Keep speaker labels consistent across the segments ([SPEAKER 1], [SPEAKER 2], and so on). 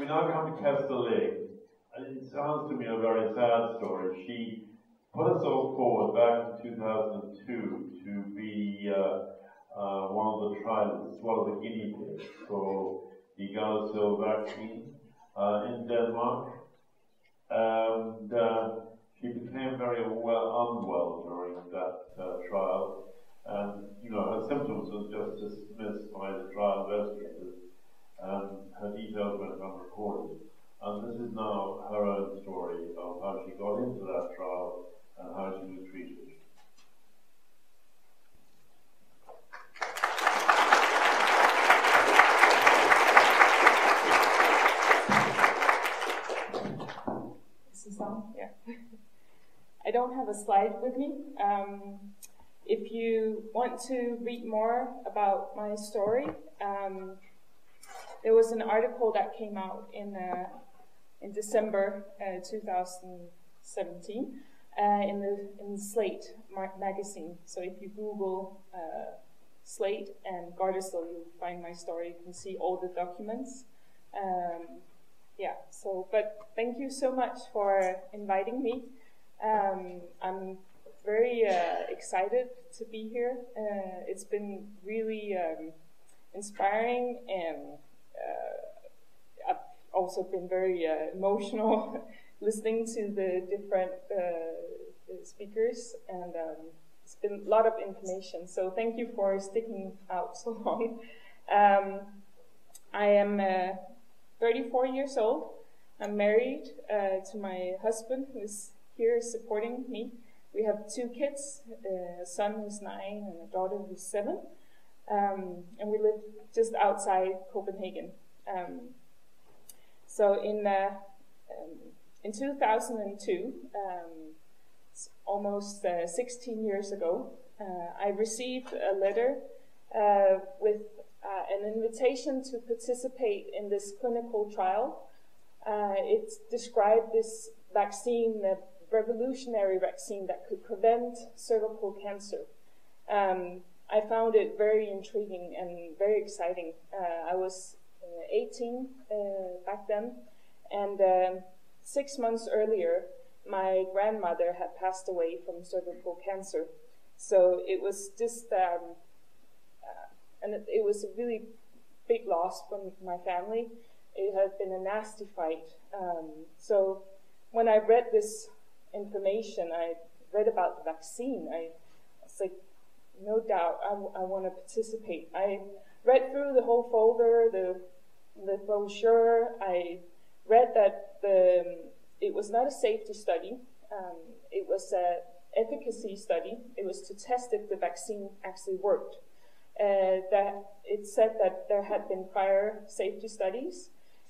[SPEAKER 1] We now come to Kesia Lyng. It sounds to me a very sad story. She put herself forward back in 2002 to be one of the trials, one of the guinea pigs for the Gardasil vaccine in Denmark. And she became very unwell during that trial. And, you know, her symptoms were just dismissed by the trial investigators, and her details went unrecorded. And this is now her own story of how she got into that trial and how she was treated.
[SPEAKER 2] Is this on? Yeah. I don't have a slide with me. If you want to read more about my story, there was an article that came out in December 2017 in Slate magazine. So if you Google Slate and Gardasil, you'll find my story. You can see all the documents. Yeah. So, but thank you so much for inviting me. I'm very excited to be here. It's been really inspiring, and I've also been very emotional listening to the different speakers, and it's been a lot of information. So thank you for sticking out so long. I am 34 years old. I'm married to my husband, who is here supporting me. We have 2 kids, a son who's 9 and a daughter who's 7. And we live just outside Copenhagen. So in 2002, almost 16 years ago, I received a letter with an invitation to participate in this clinical trial. It described this vaccine, the revolutionary vaccine that could prevent cervical cancer. I found it very intriguing and very exciting. I was 18 back then, and 6 months earlier, my grandmother had passed away from cervical cancer. So it was just, and it was a really big loss for my family. It had been a nasty fight. So when I read this information, I read about the vaccine. I was like, no doubt, I want to participate. I read through the whole folder, the brochure. I read that it was not a safety study. It was an efficacy study. It was to test if the vaccine actually worked. That it said that there had been prior safety studies,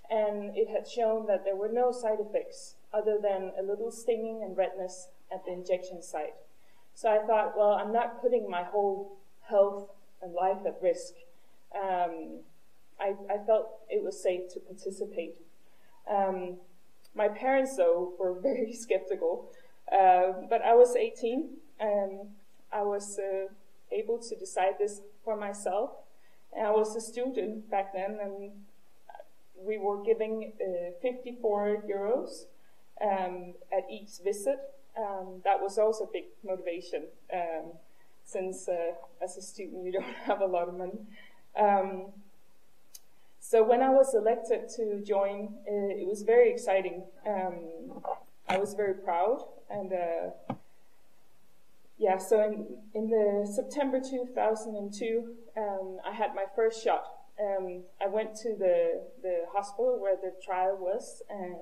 [SPEAKER 2] and it had shown that there were no side effects other than a little stinging and redness at the injection site. So I thought, well, I'm not putting my whole health and life at risk. I felt it was safe to participate. My parents, though, were very skeptical, but I was 18, and I was able to decide this for myself. And I was a student back then, and we were giving 54 euros at each visit. That was also a big motivation, since as a student you don't have a lot of money. So when I was elected to join, it was very exciting. I was very proud, and yeah. So in the September 2002, I had my first shot. I went to the hospital where the trial was and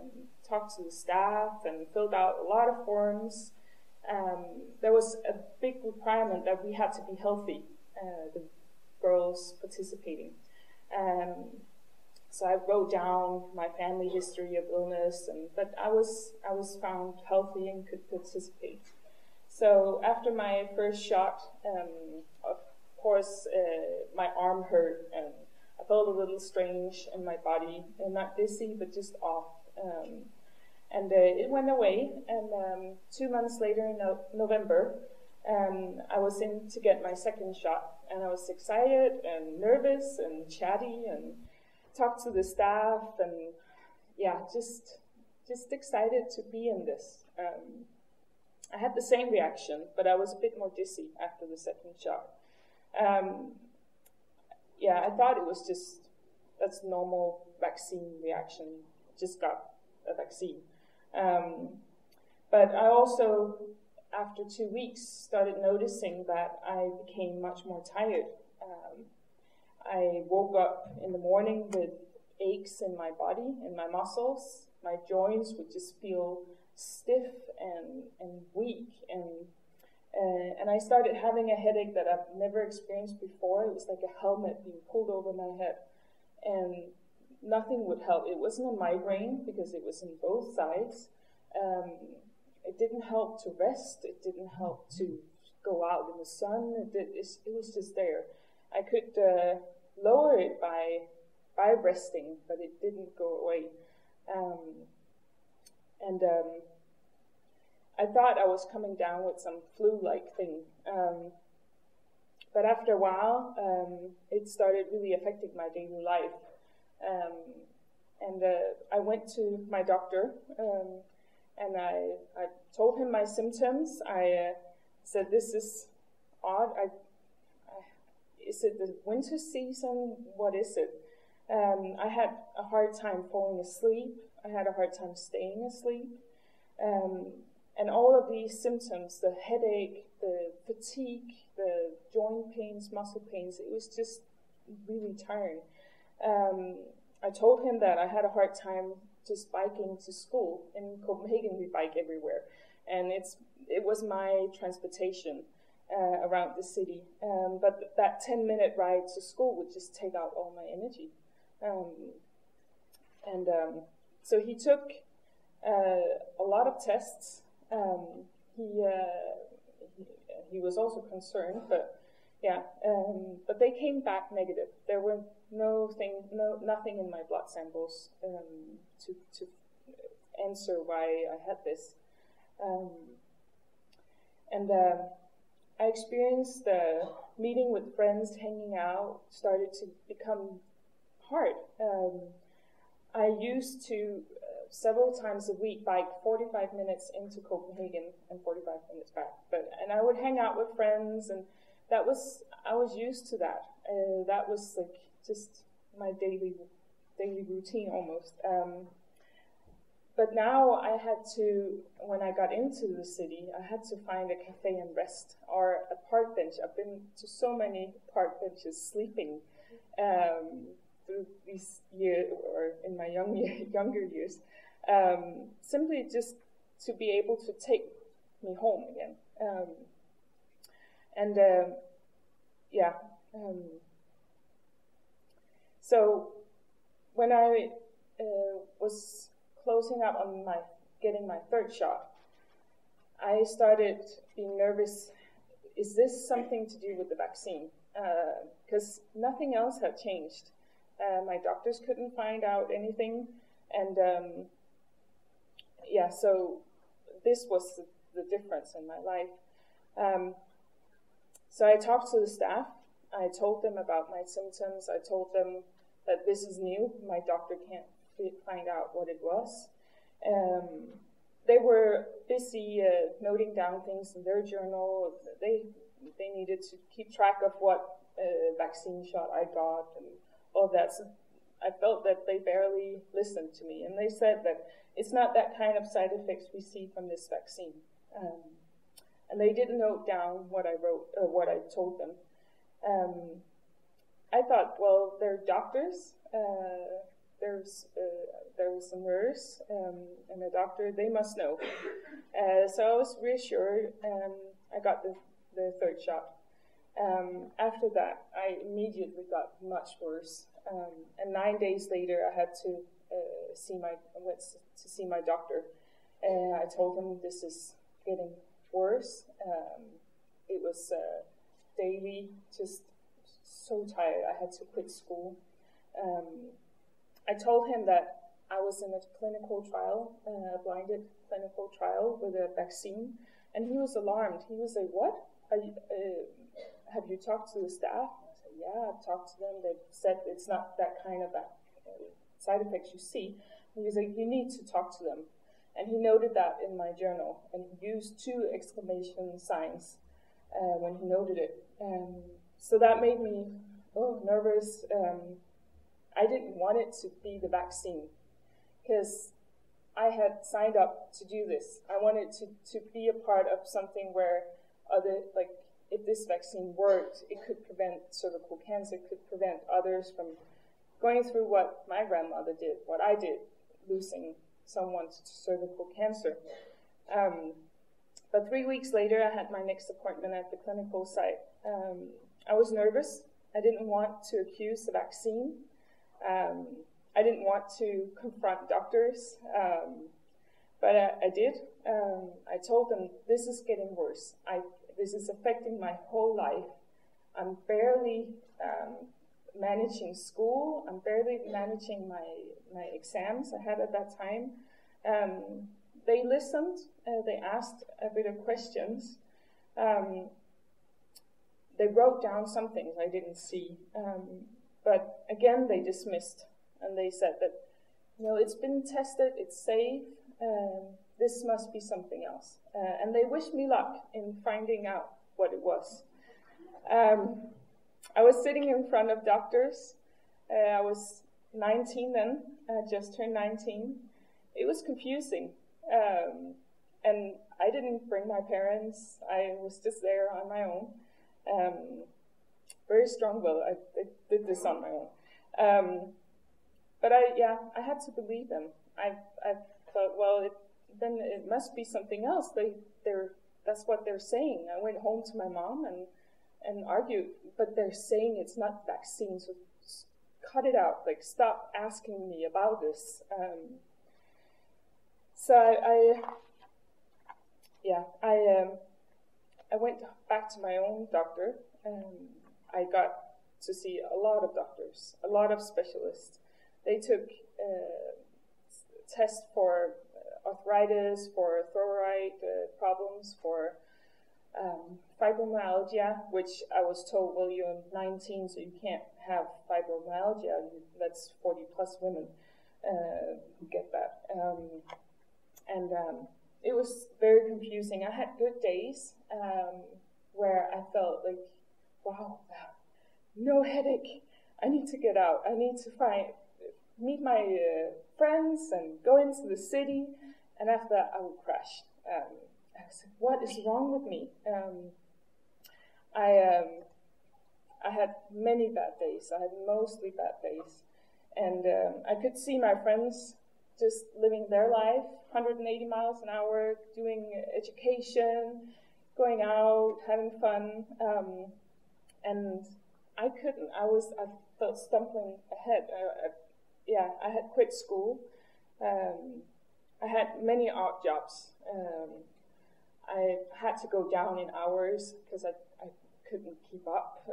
[SPEAKER 2] talked to the staff and filled out a lot of forms. There was a big requirement that we had to be healthy, the girls participating. So I wrote down my family history of illness, but I was found healthy and could participate. So after my first shot, of course, my arm hurt, and I felt a little strange in my body, and not dizzy, but just off. And it went away, and 2 months later in November, I was in to get my second shot, and I was excited and nervous and chatty and talked to the staff, and just excited to be in this. I had the same reaction, but I was a bit more dizzy after the second shot. I thought it was that's normal vaccine reaction. Just got a vaccine. But I also, after 2 weeks, started noticing that I became much more tired. I woke up in the morning with aches in my body, in my muscles. My joints would just feel stiff and weak, and I started having a headache that I've never experienced before. It was like a helmet being pulled over my head, and nothing would help. It wasn't a migraine because it was in both sides. It didn't help to rest. It didn't help to go out in the sun. It was just there. I could lower it by resting, but it didn't go away. I thought I was coming down with some flu-like thing. But after a while, it started really affecting my daily life. I went to my doctor, and I told him my symptoms. I said, this is odd. Is it the winter season? What is it? I had a hard time falling asleep. I had a hard time staying asleep. And all of these symptoms, the headache, the fatigue, the joint pains, muscle pains, it was just really tiring. I told him that I had a hard time just biking to school. In Copenhagen, we bike everywhere. And it was my transportation around the city. But that 10-minute ride to school would just take out all my energy. So he took a lot of tests. He was also concerned, but they came back negative. There were nothing in my blood samples to answer why I had this. I experienced meeting with friends, hanging out, started to become hard. I used to several times a week bike 45 minutes into Copenhagen and 45 minutes back. And I would hang out with friends, and I was used to that. That was like just my daily routine almost. But now I had to, when I got into the city, I had to find a cafe and rest, or a park bench. I've been to so many park benches sleeping through these years, or in my younger years, simply just to be able to take me home again. So when I was closing up on getting my third shot, I started being nervous. Is this something to do with the vaccine? Because nothing else had changed. My doctors couldn't find out anything, and so this was the difference in my life. So I talked to the staff. I told them about my symptoms. I told them that this is new. My doctor can't find out what it was. They were busy noting down things in their journal. They needed to keep track of what vaccine shot I got and all that. So I felt that they barely listened to me, and they said that it's not that kind of side effects we see from this vaccine. And they didn't note down what I wrote or what I told them. I thought, well, they're doctors. There was a nurse and a doctor. They must know. So I was reassured, and I got the third shot. After that, I immediately got much worse. And 9 days later, I had to went to see my doctor. And I told him this is getting worse. It was daily, just so tired. I had to quit school. I told him that I was in a clinical trial, a blinded clinical trial with a vaccine, and he was alarmed. He was like, "What? Have you talked to the staff?" I said, "Yeah, I've talked to them. They said it's not that kind of side effects you see." He was like, you need to talk to them. And he noted that in my journal, and he used 2 exclamation signs when he noted it. So that made me nervous. I didn't want it to be the vaccine, because I had signed up to do this. I wanted to be a part of something where if this vaccine worked, it could prevent cervical cancer, it could prevent others from going through what my grandmother did, what I did, losing someone to cervical cancer. But 3 weeks later, I had my next appointment at the clinical site. I was nervous. I didn't want to accuse the vaccine. I didn't want to confront doctors, but I did. I told them, this is getting worse. This is affecting my whole life. I'm barely managing school. I'm barely managing my exams I had at that time. They listened. They asked a bit of questions. They wrote down some things I didn't see. But again, they dismissed. And they said that, it's been tested, it's safe, this must be something else. And they wished me luck in finding out what it was. I was sitting in front of doctors. I was 19 then, just turned 19. It was confusing. And I didn't bring my parents. I was just there on my own. Very strong-willed. I did this on my own. But I had to believe them. I thought, well, then it must be something else. That's what they're saying. I went home to my mom and argued, but they're saying it's not vaccine, so cut it out. Stop asking me about this. So I went back to my own doctor. I got to see a lot of doctors, a lot of specialists. They took tests for arthritis, for thyroid problems, for fibromyalgia, which I was told, well, you're 19, so you can't have fibromyalgia. That's 40 plus women who get that. It was very confusing. I had good days where I felt like, wow, no headache. I need to get out. I need to meet my friends and go into the city. And after that, I would crash. I was like, what is wrong with me? I had many bad days. I had mostly bad days. And I could see my friends just living their life, 180 miles an hour, doing education, going out, having fun. And I couldn't. I felt stumbling ahead. I had quit school. I had many odd jobs. I had to go down in hours because I couldn't keep up.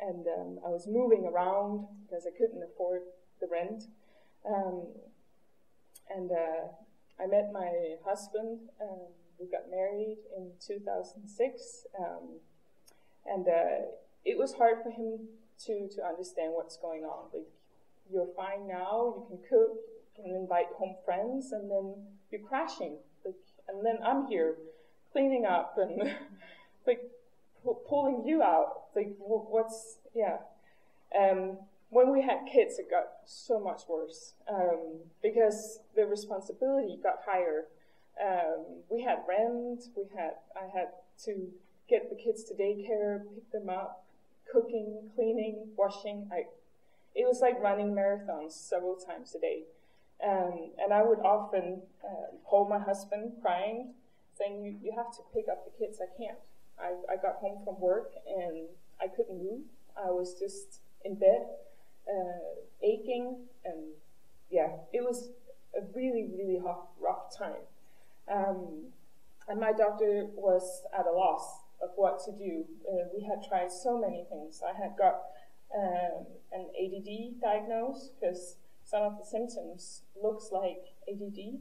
[SPEAKER 2] And I was moving around because I couldn't afford the rent. I met my husband. We got married in 2006. It was hard for him to understand what's going on. Like, you're fine now, you can cook, you can invite home friends, and then you're crashing. And then I'm here cleaning up and pulling you out. When we had kids, it got so much worse because the responsibility got higher. We had rent, I had to get the kids to daycare, pick them up, cooking, cleaning, washing. It was like running marathons several times a day. And I would often call my husband crying, saying, you have to pick up the kids. I can't. I got home from work and I couldn't move. I was just in bed, aching. And it was a really, really rough time. And my doctor was at a loss of what to do. We had tried so many things. I had got an ADD diagnosed because some of the symptoms looks like ADD,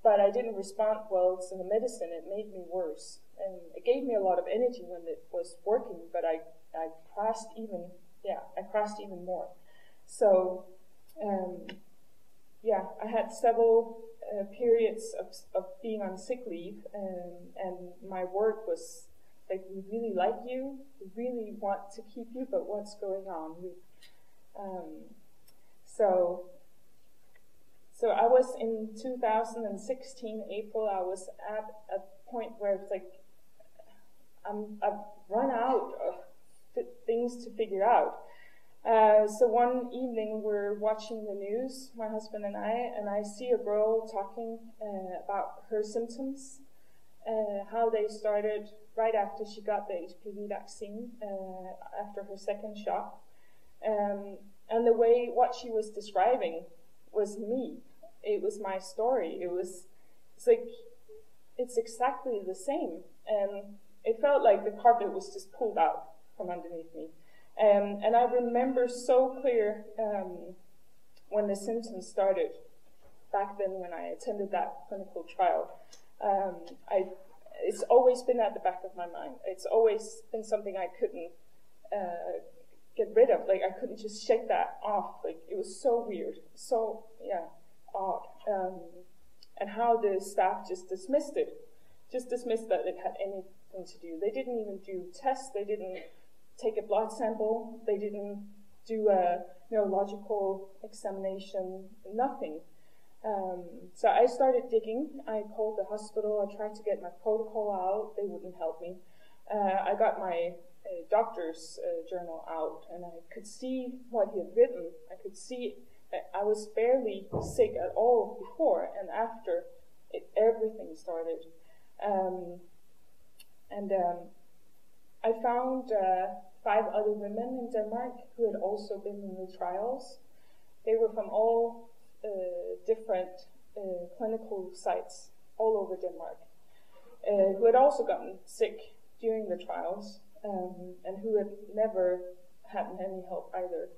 [SPEAKER 2] but I didn't respond well to the medicine. It made me worse, and it gave me a lot of energy when it was working, but I crashed even more. So I had several periods of being on sick leave, and my work was like, we really like you, we really want to keep you, but what's going on? So I was in 2016, April, I was at a point where it's like, I've run out of things to figure out. So one evening we're watching the news, my husband and I see a girl talking about her symptoms, how they started right after she got the HPV vaccine, after her second shot. And the way what she was describing was me. It was my story. It's exactly the same. And it felt like the carpet was just pulled out from underneath me. And I remember so clear when the symptoms started, back then when I attended that clinical trial. It's always been at the back of my mind. It's always been something I couldn't get rid of. Like, I couldn't just shake that off. Like, it was so weird, so odd. And how the staff just dismissed that it had anything to do. They didn't even do tests. They didn't take a blood sample. They didn't do a neurological examination. Nothing. So I started digging. I called the hospital. I tried to get my protocol out. They wouldn't help me. I got my doctor's journal out, and I could see what he had written. I could see that I was barely sick at all before, and after everything started. I found 5 other women in Denmark who had also been in the trials. They were from all different clinical sites all over Denmark, who had also gotten sick during the trials, and who had never had any help either.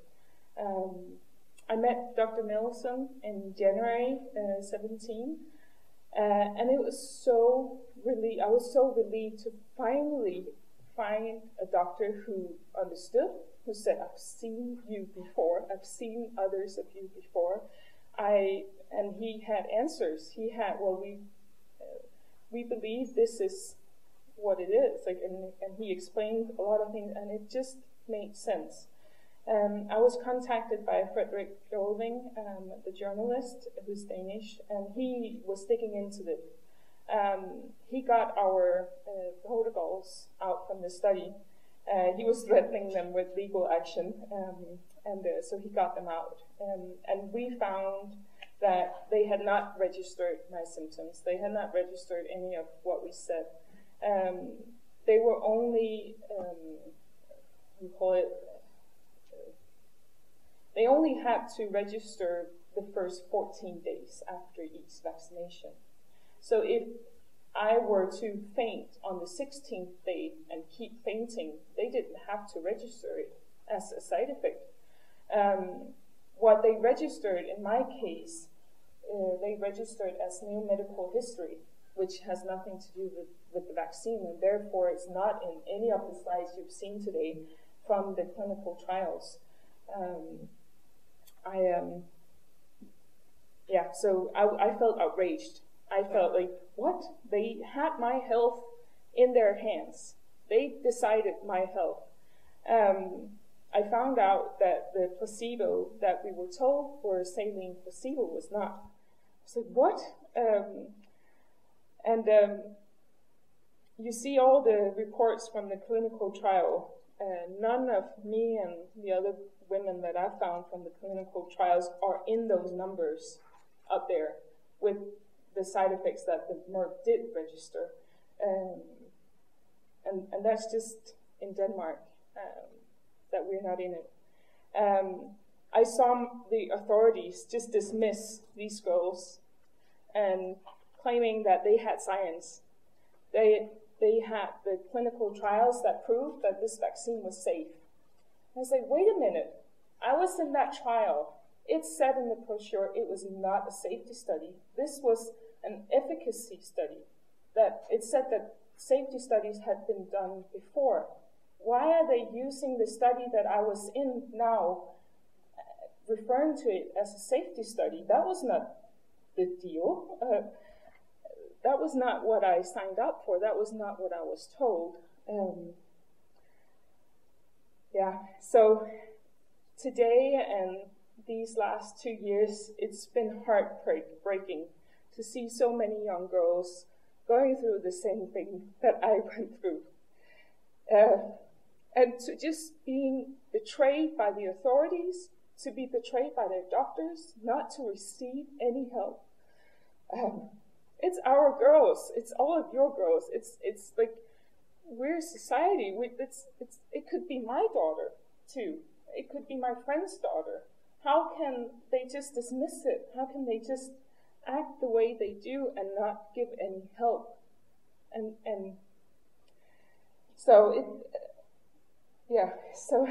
[SPEAKER 2] I met Dr. Nielsen in January 17, and it was I was so relieved to finally find a doctor who understood, who said, I've seen you before, I've seen others of you before. And he had answers. He had, we believe this is what it is. Like, and he explained a lot of things, and it just made sense. I was contacted by Frederick Golding, the journalist who's Danish, and he was digging into it. He got our protocols out from the study. He was threatening them with legal action, so he got them out. And we found that they had not registered my symptoms. They had not registered any of what we said. They were only, they only had to register the first 14 days after each vaccination. So if I were to faint on the 16th day and keep fainting, they didn't have to register it as a side effect. What they registered in my case, they registered as new medical history, which has nothing to do with the vaccine, and therefore it's not in any of the slides you've seen today from the clinical trials. So I felt outraged. I felt like, what? They had my health in their hands. They decided my health. I found out that the placebo that we were told were saline placebo was not. I said, what? You see all the reports from the clinical trial. None of me and the other women that I found from the clinical trials are in those numbers up there with the side effects that the Merck did register. And that's just in Denmark, that we're not in it. I saw the authorities just dismiss these girls and claiming that they had science. They had the clinical trials that proved that this vaccine was safe. I was like, wait a minute. I was in that trial. It said in the brochure it was not a safety study. This was an efficacy study. That it said that safety studies had been done before. Why are they using the study that I was in now, referring to it as a safety study. That was not the deal. That was not what I signed up for. That was not what I was told. So today and these last 2 years, it's been heartbreaking to see so many young girls going through the same thing that I went through. And to just being betrayed by the authorities, to be betrayed by their doctors, not to receive any help. It's our girls. It's all of your girls. It's like we're a society. It could be my daughter too. It could be my friend's daughter. How can they just dismiss it? How can they just act the way they do and not give any help? And so so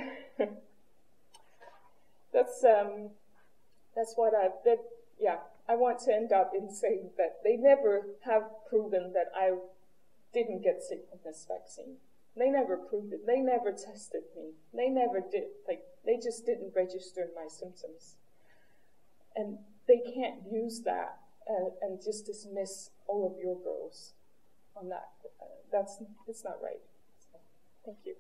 [SPEAKER 2] that's what I want to end up in saying that they never have proven that I didn't get sick with this vaccine. They never proved it. They never tested me. They never did. They just didn't register my symptoms. And they can't use that and just dismiss all of your girls on that. It's not right. So, thank you.